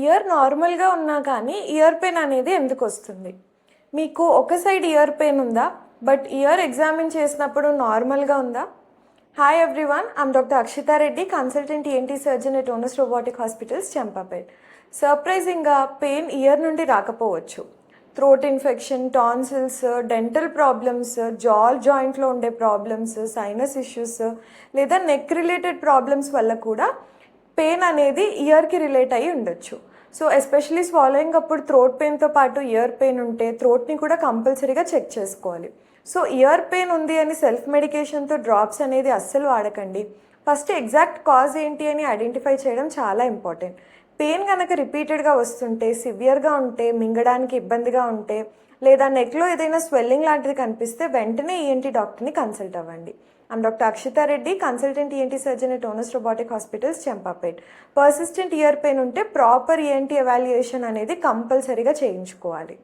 Year నార్మల్‌గా ఉన్నా కానీ ఇయర్ పెయిన్ అనేది ఎందుకొస్తుంది? మీకు ఒక సైడ్ ఇయర్ పెయిన్ ఉందా? బట్ ఇయర్ ఎగ్జామిన్ చేసినప్పుడు నార్మల్‌గా ఉందా? Hi everyone, I'm doctor Akshita Reddy, consultant ENT surgeon at Onus robotic hospitals, Champapet. సర్ప్రైజింగ్‌గా పెయిన్ ఇయర్ నుండి రాకపోవచ్చు. Throat infection, tonsils, dental problems, జాయింట్లో ఉండే ప్రాబ్లమ్స్, సైనస్ ఇష్యూస్ లేదా నెక్ రిలేటెడ్ ప్రాబ్లమ్స్ వల్ల కూడా పెయిన్ అనేది ఇయర్కి రిలేట్ అయ్యి ఉండొచ్చు. సో ఎస్పెషలీ స్వాలోయింగ్ అప్పుడు థ్రోట్ పెయిన్తో పాటు ఇయర్ పెయిన్ ఉంటే థ్రోట్ని కూడా కంపల్సరీగా చెక్ చేసుకోవాలి. సో ఇయర్ పెయిన్ ఉంది అని సెల్ఫ్ మెడికేషన్తో డ్రాప్స్ అనేది అస్సలు వాడకండి. ఫస్ట్ ఎగ్జాక్ట్ కాజ్ ఏంటి అని ఐడెంటిఫై చేయడం చాలా ఇంపార్టెంట్. పెయిన్ కనుక రిపీటెడ్గా వస్తుంటే, సివియర్గా ఉంటే, మింగడానికి ఇబ్బందిగా ఉంటే లేదా నెక్లో ఏదైనా స్వెల్లింగ్ లాంటిది కనిపిస్తే వెంటనే ఈఎన్టీ డాక్టర్ని కన్సల్ట్ అవ్వండి. I'm doctor Akshita Reddy, consultant ENT surgeon at Onus robotic hospitals, Champapet. Persistent ear pain ఉంటే ప్రాపర్ ఈఎన్టీ ఎవాల్యుయేషన్ అనేది కంపల్సరీగా చేయించుకోవాలి.